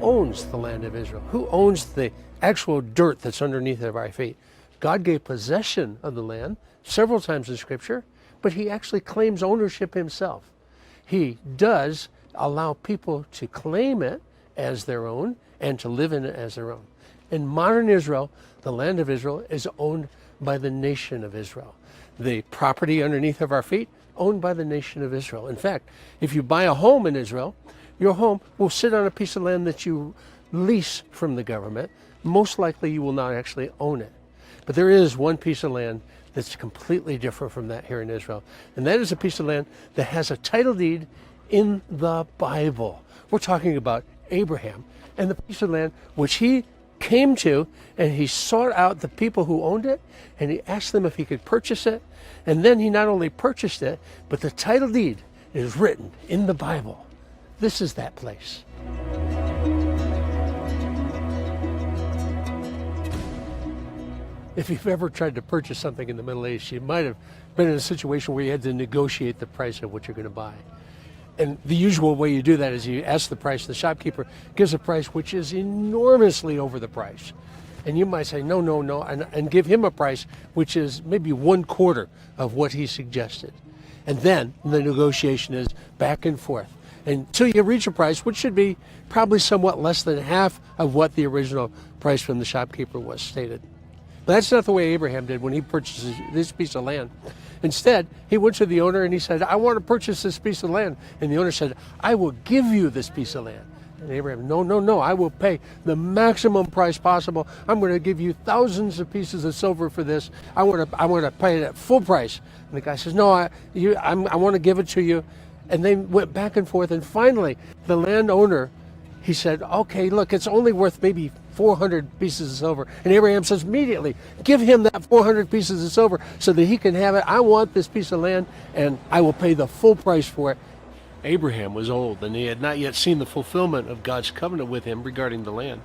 owns the land of Israel? Who owns the actual dirt that's underneath of our feet? God gave possession of the land several times in Scripture, but he actually claims ownership himself. He does allow people to claim it as their own and to live in it as their own. In modern Israel, the land of Israel is owned by the nation of Israel. The property underneath of our feet, owned by the nation of Israel. In fact, if you buy a home in Israel, your home will sit on a piece of land that you lease from the government. Most likely you will not actually own it. But there is one piece of land that's completely different from that here in Israel. And that is a piece of land that has a title deed in the Bible. We're talking about Abraham and the piece of land which he came to, and he sought out the people who owned it, and he asked them if he could purchase it. And then he not only purchased it, but the title deed is written in the Bible. This is that place. If you've ever tried to purchase something in the Middle East, you might have been in a situation where you had to negotiate the price of what you're going to buy. And the usual way you do that is you ask the price. The shopkeeper gives a price which is enormously over the price. And you might say, no, no, no, and give him a price which is maybe 1/4 of what he suggested. And then the negotiation is back and forth until you reach a price which should be probably somewhat less than half of what the original price from the shopkeeper was stated. But that's not the way Abraham did when he purchased this piece of land. Instead, he went to the owner and he said, I want to purchase this piece of land. And the owner said, I will give you this piece of land. And Abraham, no, no, no, I will pay the maximum price possible. I'm going to give you thousands of pieces of silver for this. I want to pay it at full price. And the guy says, no, I want to give it to you. And they went back and forth. And finally, the landowner, he said, okay, look, it's only worth maybe 400 pieces of silver. And Abraham says immediately, give him that 400 pieces of silver so that he can have it. I want this piece of land and I will pay the full price for it. Abraham was old and he had not yet seen the fulfillment of God's covenant with him regarding the land.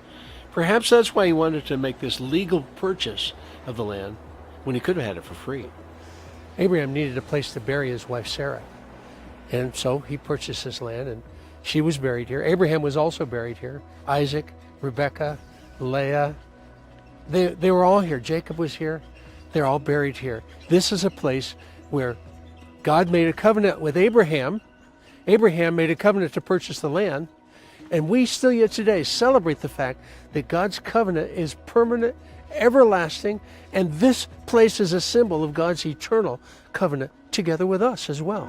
Perhaps that's why he wanted to make this legal purchase of the land when he could have had it for free. Abraham needed a place to bury his wife Sarah. And so he purchased this land and she was buried here. Abraham was also buried here. Isaac, Rebekah, Leah, they were all here. Jacob was here. They're all buried here. This is a place where God made a covenant with Abraham. Abraham made a covenant to purchase the land. And we still yet today celebrate the fact that God's covenant is permanent, everlasting, and this place is a symbol of God's eternal covenant together with us as well.